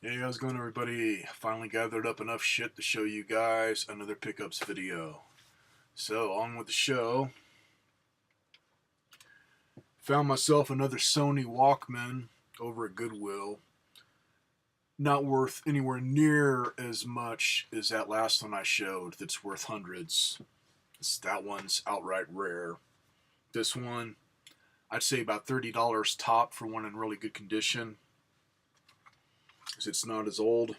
Hey, how's it going, everybody? Finally gathered up enough shit to show you guys another pickups video. So, on with the show. Found myself another Sony Walkman over at Goodwill. Not worth anywhere near as much as that last one I showed that's worth hundreds. That one's outright rare. This one, I'd say about $30 top for one in really good condition, because it's not as old.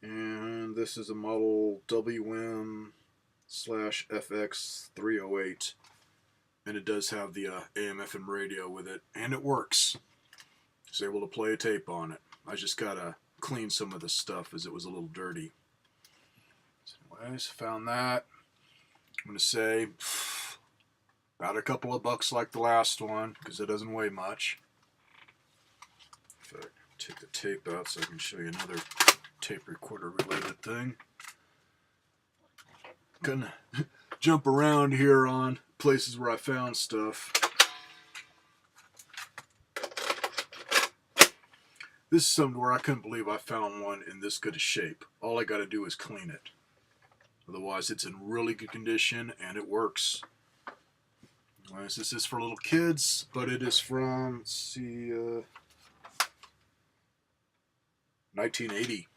And this is a model WM/FX308. And it does have the AM/FM radio with it. And it works. I was able to play a tape on it. I just got to clean some of the stuff as it was a little dirty. So anyways, found that. I'm going to say about a couple of bucks like the last one, because it doesn't weigh much. In fact, take the tape out so I can show you another tape recorder related thing. Gonna jump around here on places where I found stuff. This is something where I couldn't believe I found one in this good a shape. All I got to do is clean it. Otherwise, it's in really good condition and it works. Anyways, this is for little kids, but it is from, let's see, 1980.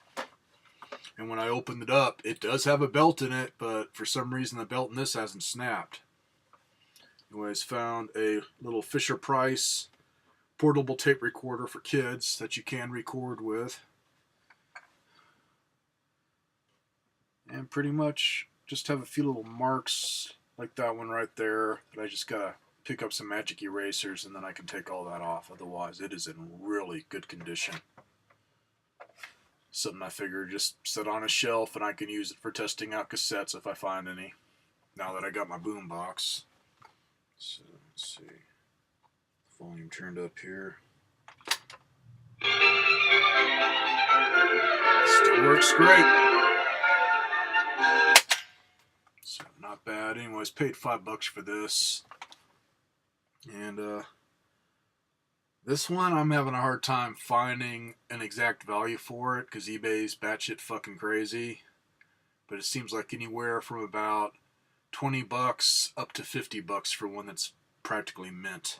And when I opened it up, it does have a belt in it, but for some reason the belt in this hasn't snapped. Anyways, found a little Fisher-Price portable tape recorder for kids that you can record with. And pretty much just have a few little marks like that one right there that I just gotta pick up some magic erasers and then I can take all that off. Otherwise, it is in really good condition. Something I figured just sit on a shelf and I can use it for testing out cassettes if I find any. Now that I got my boom box. So let's see. Volume turned up here. Still works great. So not bad. Anyways, paid $5 for this. And this one, I'm having a hard time finding an exact value for it because eBay's batshit fucking crazy. But it seems like anywhere from about $20 up to $50 for one that's practically mint.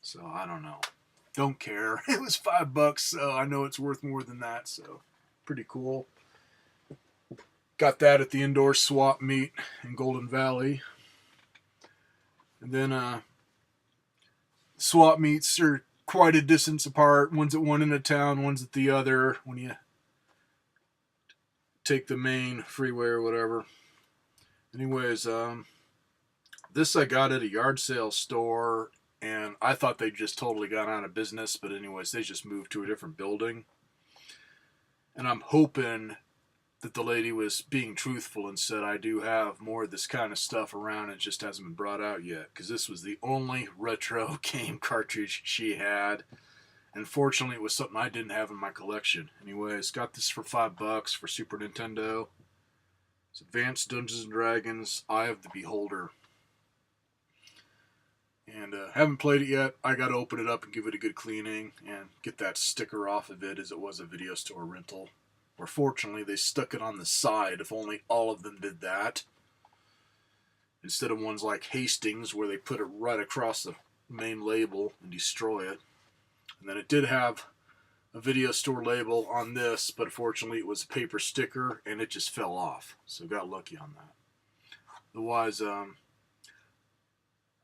So I don't know. Don't care. It was $5, so I know it's worth more than that. So pretty cool. Got that at the indoor swap meet in Golden Valley. And then swap meets are quite a distance apart. One's at one end of town, one's at the other when you take the main freeway or whatever. Anyways, this I got at a yard sale store, and I thought they just totally got out of business, but anyways, they just moved to a different building. And I'm hoping that the lady was being truthful and said I do have more of this kind of stuff around. It just hasn't been brought out yet, because this was the only retro game cartridge she had. And fortunately, it was something I didn't have in my collection. Anyways, got this for $5 for Super Nintendo. It's Advanced Dungeons & Dragons, Eye of the Beholder. And haven't played it yet. I got to open it up and give it a good cleaning and get that sticker off of it, as it was a video store rental. Or fortunately, they stuck it on the side. If only all of them did that. Instead of ones like Hastings, where they put it right across the main label and destroy it. And then it did have a video store label on this, but unfortunately it was a paper sticker and it just fell off. So got lucky on that. Otherwise, I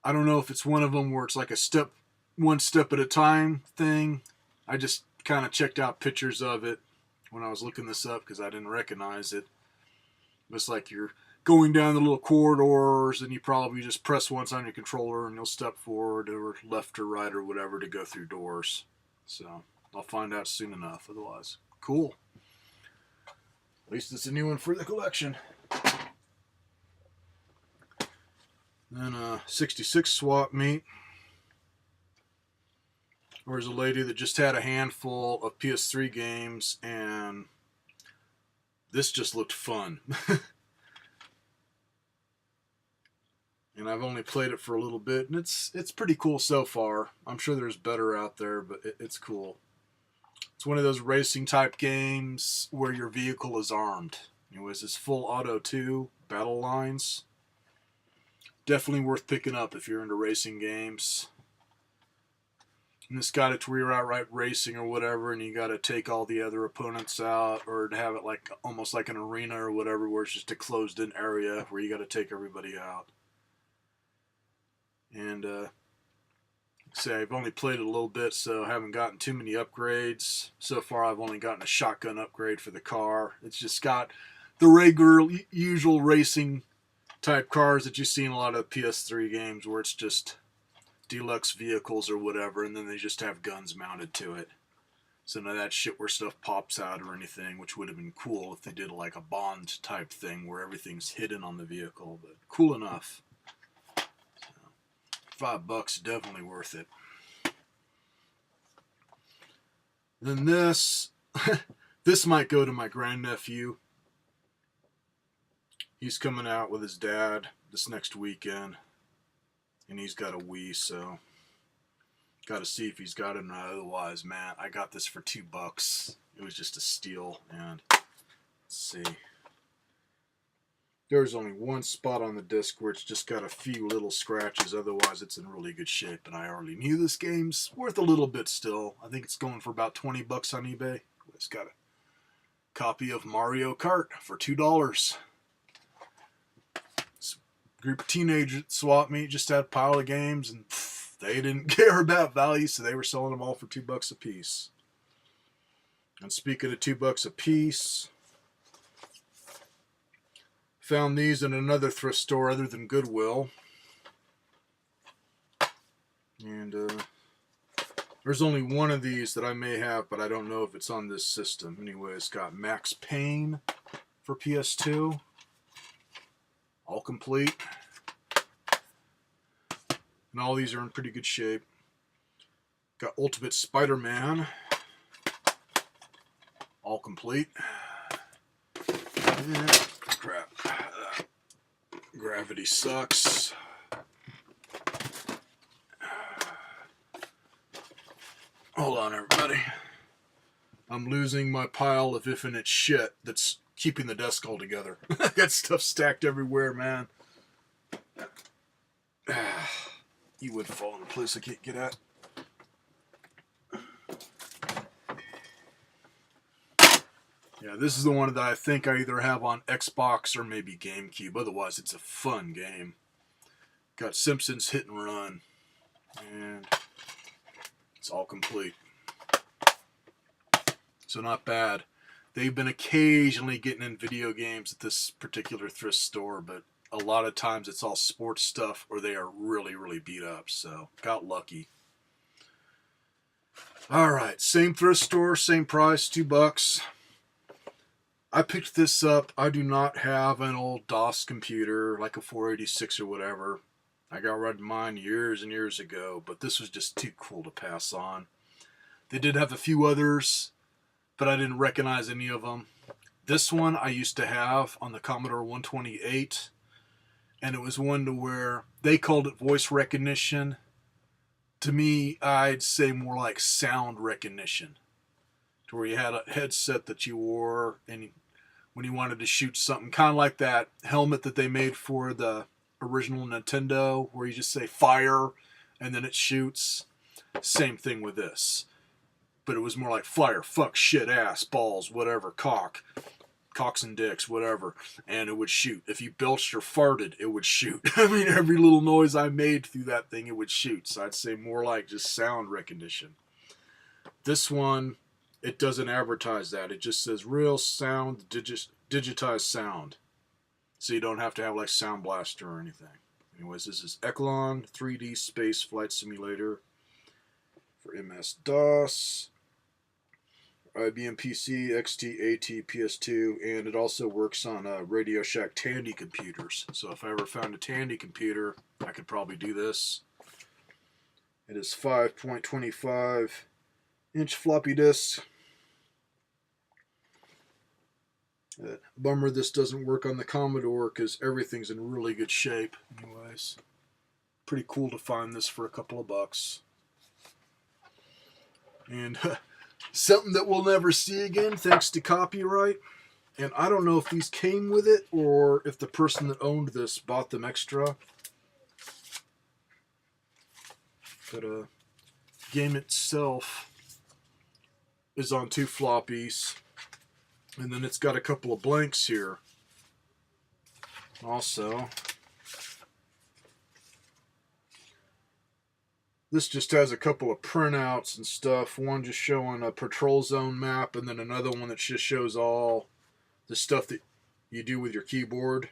don't know if it's one of them where it's like one step at a time thing. I just kind of checked out pictures of it when I was looking this up because I didn't recognize it. It's like you're going down the little corridors and you probably just press once on your controller and you'll step forward or left or right or whatever to go through doors. So I'll find out soon enough. Otherwise, cool. At least it's a new one for the collection. Then 66 swap meet. There's a lady that just had a handful of PS3 games, and this just looked fun. And I've only played it for a little bit, and it's pretty cool so far. I'm sure there's better out there, but it's cool. It's one of those racing type games where your vehicle is armed. Anyways, it's full auto 2, battle lines. Definitely worth picking up if you're into racing games. And it's got it to where you're outright racing or whatever, and you got to take all the other opponents out, or to have it like almost like an arena or whatever, where it's just a closed-in area where you got to take everybody out. And say I've only played it a little bit, so I haven't gotten too many upgrades. So far, I've only gotten a shotgun upgrade for the car. It's just got the regular, usual racing type cars that you see in a lot of PS3 games, where it's just deluxe vehicles or whatever, and then they just have guns mounted to it. So none of that shit where stuff pops out or anything, which would have been cool if they did like a Bond type thing where everything's hidden on the vehicle, but cool enough. So, $5, definitely worth it. Then this, this might go to my grandnephew. He's coming out with his dad this next weekend. And he's got a Wii, so got to see if he's got it or not. Otherwise, man, I got this for $2. It was just a steal. And let's see. There's only one spot on the disc where it's just got a few little scratches. Otherwise, it's in really good shape. And I already knew this game's worth a little bit still. I think it's going for about $20 on eBay. It's got a copy of Mario Kart for $2. Group of teenagers at swap meet just had a pile of games, and they didn't care about value, so they were selling them all for $2 a piece. And speaking of $2 a piece, found these in another thrift store other than Goodwill. And there's only one of these that I may have, but I don't know if it's on this system. Anyway, it's got Max Payne for PS2. All complete. And all these are in pretty good shape. Got Ultimate Spider-Man. All complete. And, crap. Gravity sucks. Hold on, everybody. I'm losing my pile of infinite shit that's keeping the desk all together. I got stuff stacked everywhere, man. You would fall in a place I can't get at. Yeah, this is the one that I think I either have on Xbox or maybe GameCube. Otherwise, it's a fun game. Got Simpsons Hit and Run. And it's all complete. So not bad. They've been occasionally getting in video games at this particular thrift store, but a lot of times it's all sports stuff or they are really, really beat up. So got lucky. All right, same thrift store, same price, $2. I picked this up. I do not have an old DOS computer like a 486 or whatever. I got rid of mine years and years ago, but this was just too cool to pass on. They did have a few others, but I didn't recognize any of them. This one I used to have on the Commodore 128, and it was one to where they called it voice recognition. To me, I'd say more like sound recognition, to where you had a headset that you wore, and when you wanted to shoot something, kind of like that helmet that they made for the original Nintendo, where you just say fire, and then it shoots. Same thing with this. But it was more like fire, fuck, shit, ass, balls, whatever, cocks and dicks, whatever, and it would shoot. If you belched or farted, it would shoot. I mean, every little noise I made through that thing, it would shoot. So I'd say more like just sound recognition. This one, it doesn't advertise that. It just says real sound, digitized sound. So you don't have to have like Sound Blaster or anything. Anyways, this is Eklon 3D Space Flight Simulator for MS-DOS. IBM PC, XT, AT, PS2, and it also works on Radio Shack Tandy computers. So if I ever found a Tandy computer, I could probably do this. It is 5.25 inch floppy disk. Bummer this doesn't work on the Commodore because everything's in really good shape. Anyways, pretty cool to find this for a couple of bucks. And Something that we'll never see again thanks to copyright. And I don't know if these came with it or if the person that owned this bought them extra. But game itself is on 2 floppies. And then it's got a couple of blanks here. Also, this just has a couple of printouts and stuff. One just showing a patrol zone map, and then another one that just shows all the stuff that you do with your keyboard.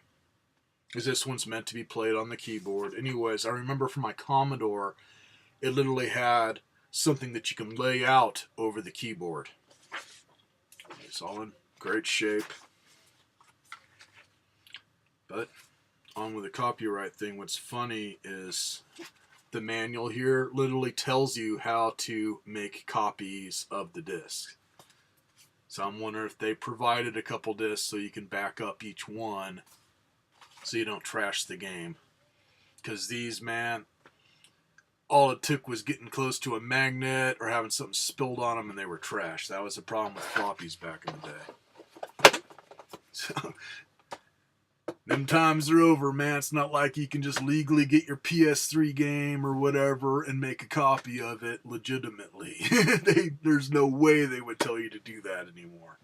Because this one's meant to be played on the keyboard. Anyways, I remember from my Commodore, it literally had something that you can lay out over the keyboard. It's all in great shape. But on with the copyright thing, what's funny is the manual here literally tells you how to make copies of the disc. So I'm wondering if they provided a couple discs so you can back up each one so you don't trash the game. Because these, man, all it took was getting close to a magnet or having something spilled on them and they were trash. That was the problem with floppies back in the day. So, them times are over, man. It's not like you can just legally get your PS3 game or whatever and make a copy of it legitimately. There's no way they would tell you to do that anymore.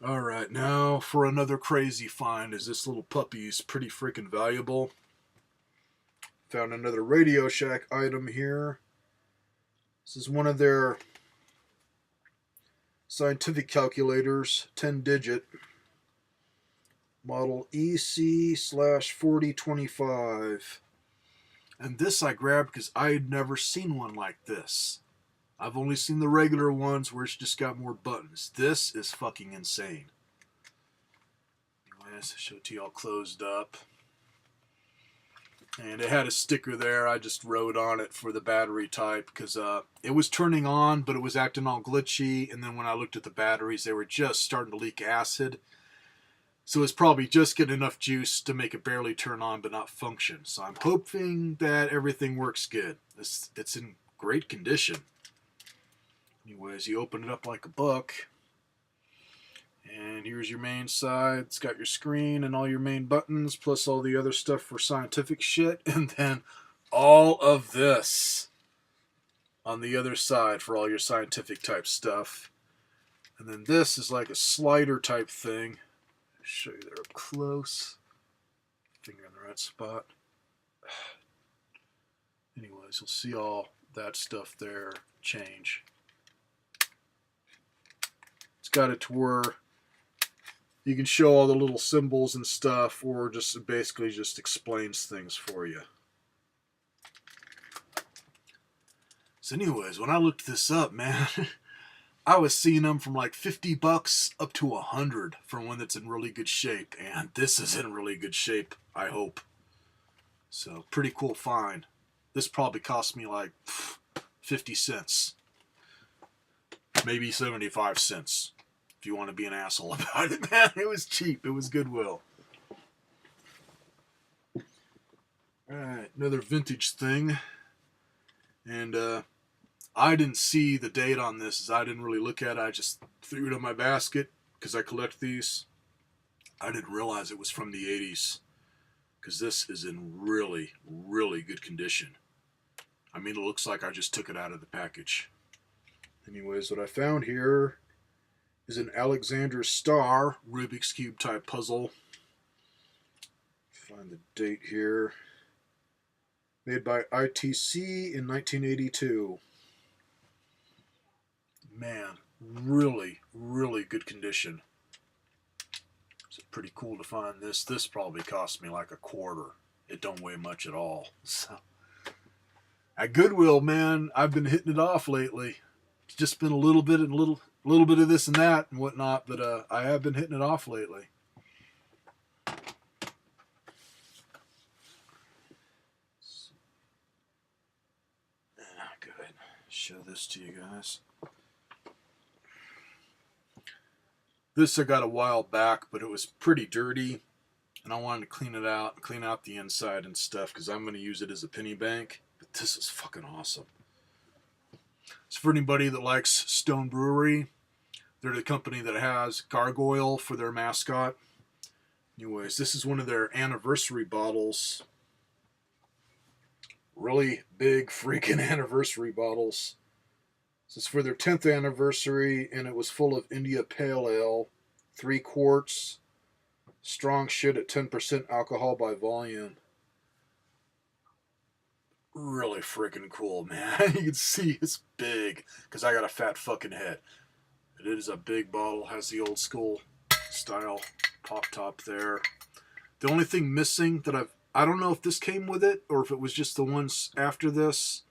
Alright, now for another crazy find is this little puppy is pretty freaking valuable. Found another Radio Shack item here. This is one of their scientific calculators, 10-digit. Model EC/4025. And this I grabbed because I had never seen one like this. I've only seen the regular ones where it's just got more buttons. This is fucking insane. Anyways, I'll show it to you all closed up. And it had a sticker there. I just wrote on it for the battery type because it was turning on, but it was acting all glitchy. And then when I looked at the batteries, they were just starting to leak acid. So it's probably just getting enough juice to make it barely turn on but not function. So I'm hoping that everything works good. It's in great condition. Anyways, you open it up like a book. And here's your main side. It's got your screen and all your main buttons, plus all the other stuff for scientific shit. And then all of this on the other side for all your scientific type stuff. And then this is like a slider type thing. Show you there up close. Finger in the right spot. Anyways, you'll see all that stuff there change. It's got it to where you can show all the little symbols and stuff, or just basically just explains things for you. So anyways, when I looked this up, man, I was seeing them from like $50 up to $100 for one that's in really good shape. And this is in really good shape, I hope. So, pretty cool find. This probably cost me like 50 cents. Maybe 75 cents. If you want to be an asshole about it, man. It was cheap. It was Goodwill. Alright, another vintage thing. And, I didn't see the date on this, as I didn't really look at it. I just threw it in my basket because I collect these. I didn't realize it was from the 80s because this is in really, really good condition. I mean, it looks like I just took it out of the package. Anyways, what I found here is an Alexander Star Rubik's Cube type puzzle. Find the date here. Made by ITC in 1982. Man, really, really good condition. It's pretty cool to find this. This probably cost me like $0.25. It don't weigh much at all. So, at Goodwill, man, I've been hitting it off lately. It's just been a little bit of this and that and whatnot, but I have been hitting it off lately. Go ahead and show this to you guys. This I got a while back, but it was pretty dirty, and I wanted to clean it out, clean out the inside and stuff, because I'm going to use it as a penny bank. But this is fucking awesome. for anybody that likes Stone Brewery. They're the company that has Gargoyle for their mascot. Anyways, this is one of their anniversary bottles. Really big freaking anniversary bottles. This is for their 10th anniversary, and it was full of India Pale Ale, 3 quarts, strong shit at 10% alcohol by volume. Really freaking cool, man. You can see it's big, because I got a fat fucking head. It is a big bottle, has the old school style pop top there. The only thing missing that I don't know if this came with it, or if it was just the ones after this,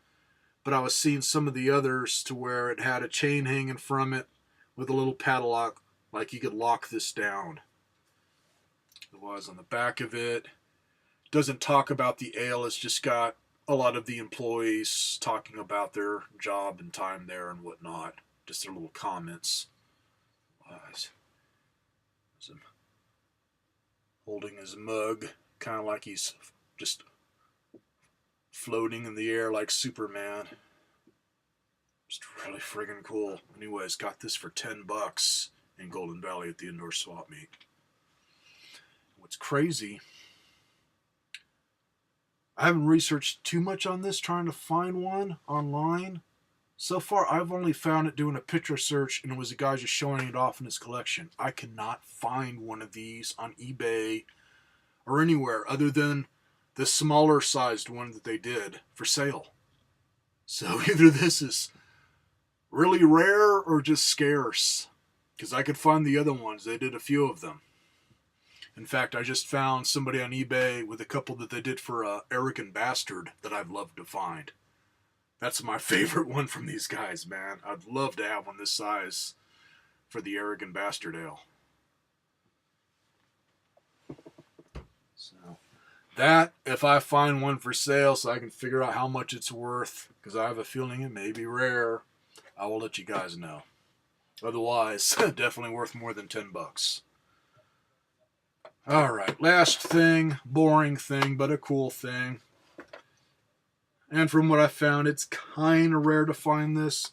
but I was seeing some of the others to where it had a chain hanging from it with a little padlock, like you could lock this down. Otherwise, on the back of it, doesn't talk about the ale. It's just got a lot of the employees talking about their job and time there and whatnot. Just their little comments. Some holding his mug, kind of like he's just floating in the air like Superman. Just really friggin' cool. Anyways, got this for $10 in Golden Valley at the indoor swap meet. What's crazy, I haven't researched too much on this, trying to find one online. So far, I've only found it doing a picture search, and it was a guy just showing it off in his collection. I cannot find one of these on eBay or anywhere other than the smaller sized one that they did for sale. So either this is really rare or just scarce, because I could find the other ones. They did a few of them. In fact, I just found somebody on eBay with a couple that they did for Arrogant Bastard that I'd love to find. That's my favorite one from these guys, man. I'd love to have one this size for the Arrogant Bastard Ale. So that, if I find one for sale so I can figure out how much it's worth, because I have a feeling it may be rare, I will let you guys know. Otherwise, definitely worth more than $10. Alright, last thing, boring thing, but a cool thing. And from what I found, it's kind of rare to find this.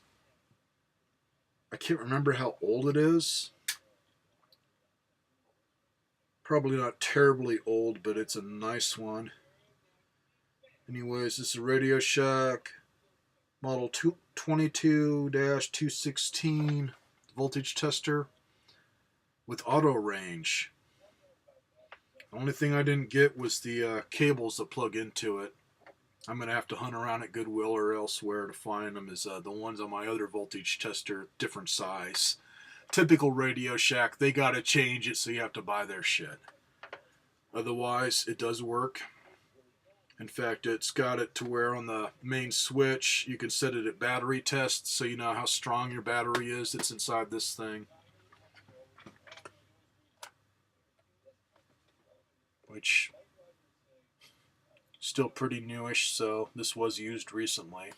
I can't remember how old it is. Probably not terribly old, but it's a nice one. Anyways, this is a Radio Shack model 22-216 voltage tester with auto range. The only thing I didn't get was the cables that plug into it. I'm going to have to hunt around at Goodwill or elsewhere to find them, as the ones on my other voltage tester, different size. Typical Radio Shack, they got to change it, so you have to buy their shit. Otherwise, it does work. In fact, it's got it to where on the main switch, you can set it at battery test, so you know how strong your battery is that's inside this thing. Which, still pretty newish, so this was used recently.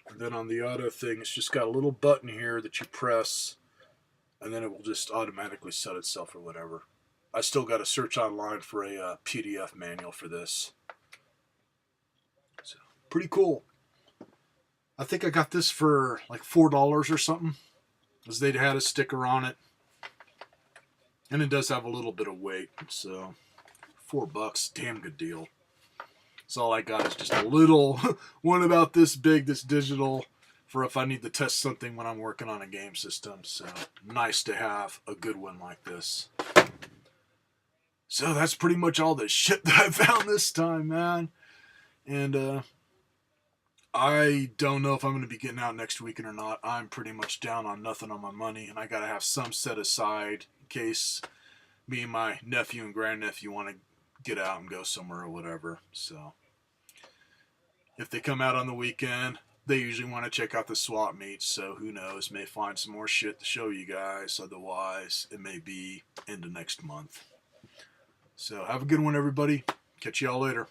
And then on the auto thing, it's just got a little button here that you press, and then it will just automatically set itself or whatever. I still got to search online for a PDF manual for this. So, pretty cool. I think I got this for like $4 or something, because they'd had a sticker on it. And it does have a little bit of weight, so $4, damn good deal. So all I got is just a little one about this big, this digital, for if I need to test something when I'm working on a game system. So nice to have a good one like this. So that's pretty much all the shit that I found this time, man. And I don't know if I'm going to be getting out next weekend or not. I'm pretty much down on nothing on my money, and I got to have some set aside in case me and my nephew and grandnephew want to get out and go somewhere or whatever. So if they come out on the weekend, they usually want to check out the swap meets, so who knows, may find some more shit to show you guys. Otherwise, it may be into next month. So have a good one, everybody. Catch y'all later.